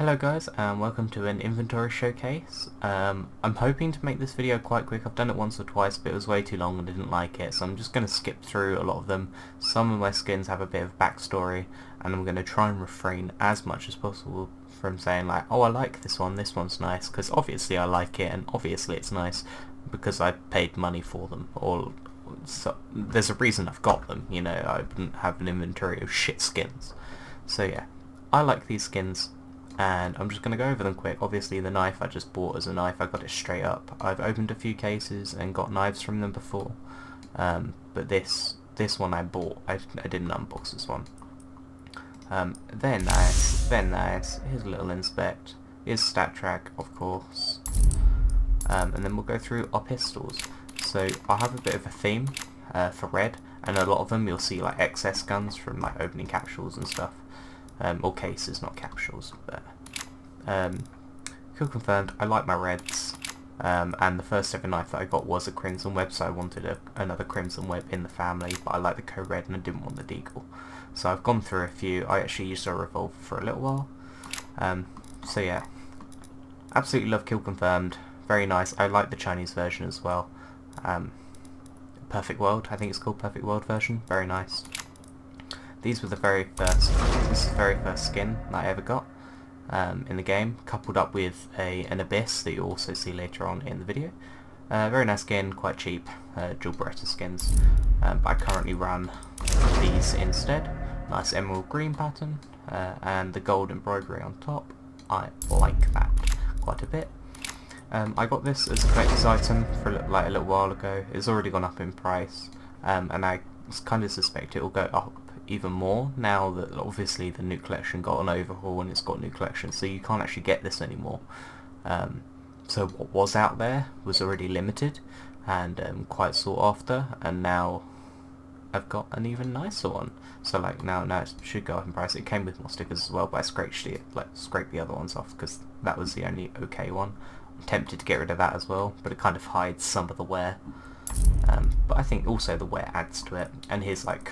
Hello guys and welcome to an inventory showcase. I'm hoping to make this video quite quick. I've done it once or twice but it was way too long and I didn't like it, so I'm just going to skip through a lot of them. Some of my skins have a bit of backstory and I'm going to try and refrain as much as possible from saying like, oh I like this one's nice, because obviously I like it and obviously it's nice because I paid money for them, or so there's a reason I've got them, you know. I wouldn't have an inventory of shit skins. So yeah, I like these skins and I'm just going to go over them quick. Obviously the knife I just bought as a knife, I got it straight up. I've opened a few cases and got knives from them before, but this one I bought. I didn't unbox this one. They're nice, here's a little inspect, here's stat track of course, and then we'll go through our pistols. So I have a bit of a theme for red, and a lot of them you'll see like excess guns from like opening capsules and stuff. Or cases, not capsules, but Kill confirmed, I like my reds, and the first ever knife that I got was a Crimson Web, so I wanted another Crimson Web in the family, but I like the Co-Red and I didn't want the Deagle. So I've gone through a few. I actually used a revolver for a little while. So yeah, absolutely love Kill confirmed, very nice. I like the Chinese version as well. Perfect World, I think it's called Perfect World version, very nice. These were the very first, this is the very first skin that I ever got in the game, coupled up with an Abyss that you'll also see later on in the video. Very nice skin, quite cheap, dual Beretta skins, but I currently run these instead. Nice emerald green pattern, and the gold embroidery on top. I like that quite a bit. I got this as a collector's item for a little while ago. It's already gone up in price, and I kind of suspect it will go up even more now that obviously the new collection got an overhaul and it's got new collection, so you can't actually get this anymore. So what was out there was already limited and quite sought after, and now I've got an even nicer one. So like now it should go up in price. It came with more stickers as well, but I scraped the other ones off because that was the only okay one. I'm tempted to get rid of that as well, but it kind of hides some of the wear. But I think also the wear adds to it. And here's like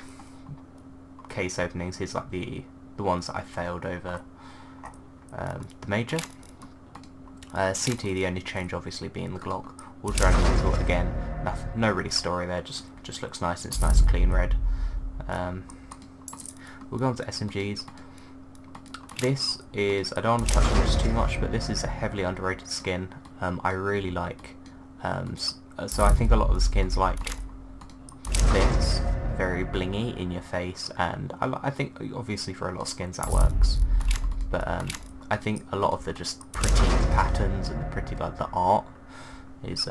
case openings. Here's like the ones that I failed over the major. CT, the only change obviously being the Glock. Ultra Elemental, again, nothing, no really story there, just looks nice. It's nice clean red. We'll go on to SMGs. This is, I don't want to touch on this too much, but this is a heavily underrated skin. I really like, so I think a lot of the skins like this, very blingy in your face, and I think obviously for a lot of skins that works, but I think a lot of the just pretty patterns and the pretty, like, the art is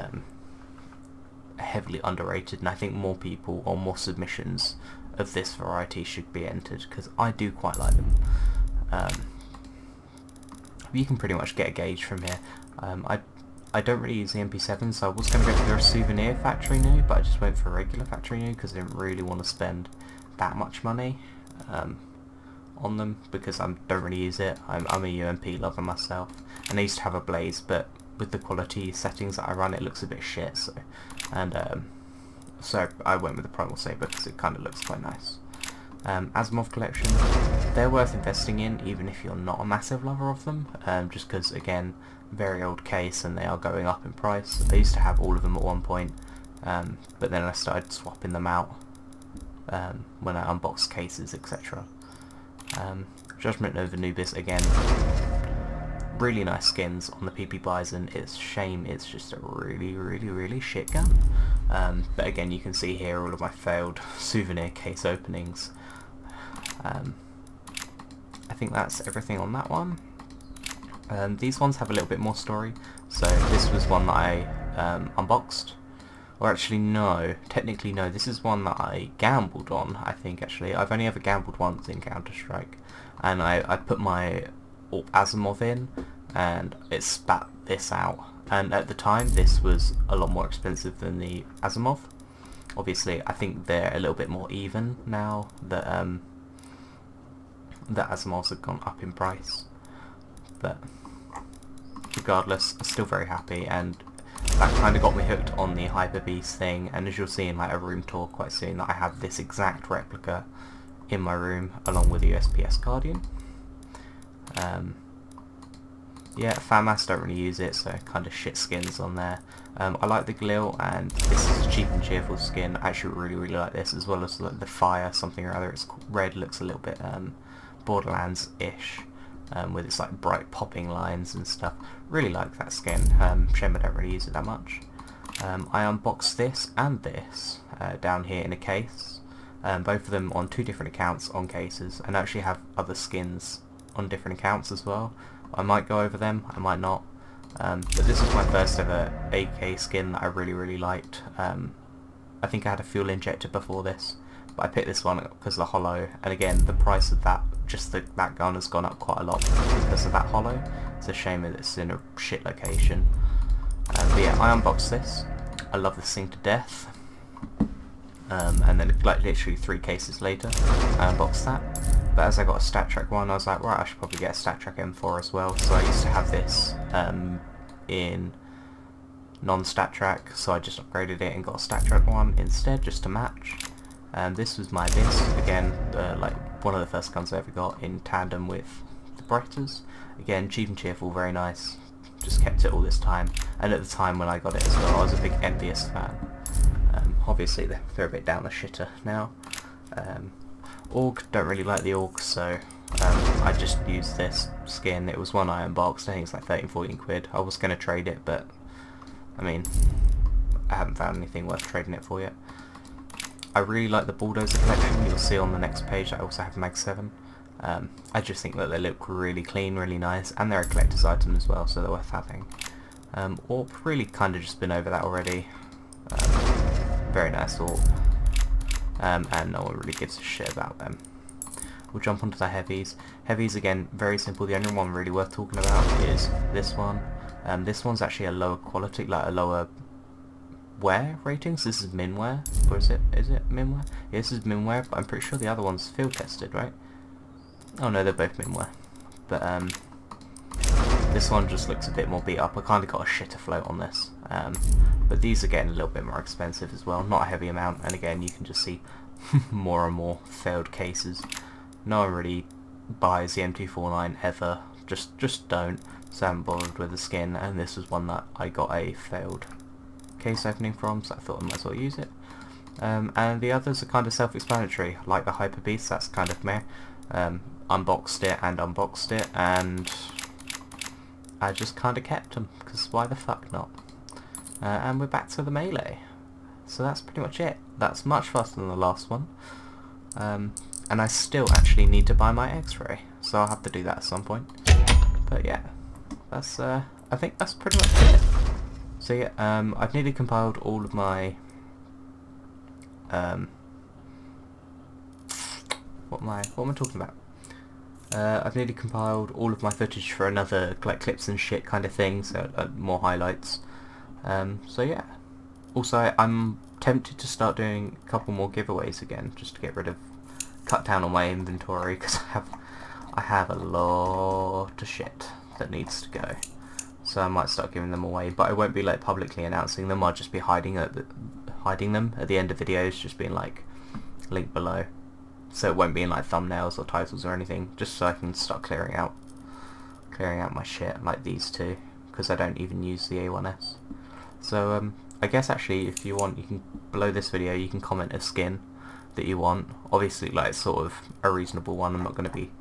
heavily underrated, and I think more people or more submissions of this variety should be entered because I do quite like them. You can pretty much get a gauge from here. I don't really use the MP7, so I was going to go for a souvenir factory new, but I just went for a regular factory new because I didn't really want to spend that much money on them because I don't really use it. I'm a UMP lover myself, and I used to have a Blaze, but with the quality settings that I run it looks a bit shit, so I went with the Primal Saber because it kind of looks quite nice. Asimov collection, they're worth investing in even if you're not a massive lover of them, just because again, very old case and they are going up in price. I used to have all of them at one point, but then I started swapping them out when I unboxed cases, etc. Judgment Nova Nubis, again, really nice skins on the PP Bison. It's a shame it's just a really shit gun. But again, you can see here all of my failed souvenir case openings. I think that's everything on that one. These ones have a little bit more story. So this was one that I unboxed. Or actually no, technically no, this is one that I gambled on, I think actually. I've only ever gambled once in Counter-Strike. And I put my Asimov in and it spat this out. And at the time this was a lot more expensive than the Asimov. Obviously I think they're a little bit more even now that the Asimovs have gone up in price. But regardless, I'm still very happy, and that kind of got me hooked on the Hyper Beast thing, and as you'll see in like a room tour quite soon, that I have this exact replica in my room along with the USPS Guardian. yeah, FAMAS don't really use it, so kind of shit skins on there. I like the Glil, and this is a cheap and cheerful skin. I actually really like this, as well as like the Fire something or other. It's called red, looks a little bit Borderlands-ish, with its like bright popping lines and stuff. Really like that skin. Shame I don't really use it that much. I unboxed this and this down here in a case. Both of them on 2 different accounts on cases, and actually have other skins on different accounts as well. I might go over them, I might not. But this is my first ever AK skin that I really liked. I think I had a fuel injector before this, but I picked this one because of the holo, and again the price of that, that gun has gone up quite a lot because of that holo. It's a shame that it's in a shit location. But yeah, I unboxed this. I love this thing to death. And then like literally 3 cases later I unboxed that. But as I got a StatTrak one, I was like, right, I should probably get a StatTrak M4 as well. So I used to have this in non-StatTrak, so I just upgraded it and got a StatTrak one instead, just to match. This was my Abyss, again, like one of the first guns I ever got in tandem with the Breiters. Again, cheap and cheerful, very nice. Just kept it all this time, and at the time when I got it as well, I was a big Envious fan. Obviously they're a bit down the shitter now. AUG, don't really like the AUG, so I just used this skin. It was one I unboxed. I think it's like 13-14 quid. I was going to trade it, but I mean, I haven't found anything worth trading it for yet. I really like the Bulldozer collection. You'll see on the next page I also have Mag 7. I just think that they look really clean, really nice, and they're a collector's item as well, so they're worth having. AWP, really kind of just been over that already. Very nice AWP. And no one really gives a shit about them. We'll jump onto the heavies. Heavies, again, very simple. The only one really worth talking about is this one. This one's actually a lower quality, like a lower wear ratings. This is minwear, or is it minwear? Yeah, this is minwear, but I'm pretty sure the other one's field tested, right? Oh no, they're both minwear. But this one just looks a bit more beat up. I kind of got a shitter float on this. But these are getting a little bit more expensive as well. Not a heavy amount, and again you can just see more and more failed cases. No one really buys the M249 ever. Just don't. So I haven't bothered with the skin, and this was one that I got a failed case opening from, so I thought I might as well use it. And the others are kind of self-explanatory, like the Hyper Beast. That's kind of meh. Unboxed it, and I just kind of kept them, because why the fuck not? And we're back to the melee. So that's pretty much it. That's much faster than the last one. And I still actually need to buy my X-ray, so I'll have to do that at some point. But yeah, that's I think that's pretty much it. So yeah, I've nearly compiled all of my what am I talking about? I've nearly compiled all of my footage for another like clips and shit kind of thing, so more highlights. So yeah. Also, I'm tempted to start doing a couple more giveaways again, just to cut down on my inventory, because I have a lot of shit that needs to go. So I might start giving them away, but I won't be like publicly announcing them. I'll just be hiding them at the end of videos, just being like link below. So it won't be in like thumbnails or titles or anything, just so I can start clearing out my shit like these two, because I don't even use the A1S. So I guess actually, if you want, you can, below this video you can comment a skin that you want. Obviously like sort of a reasonable one. I'm not going to be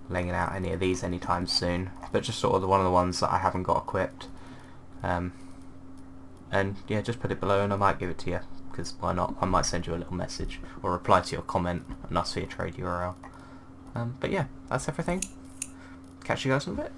laying out any of these anytime soon, but just sort of one of the ones that I haven't got equipped. And yeah, just put it below and I might give it to you, because why not? I might send you a little message or reply to your comment and ask for your trade URL. But yeah, that's everything. Catch you guys in a bit.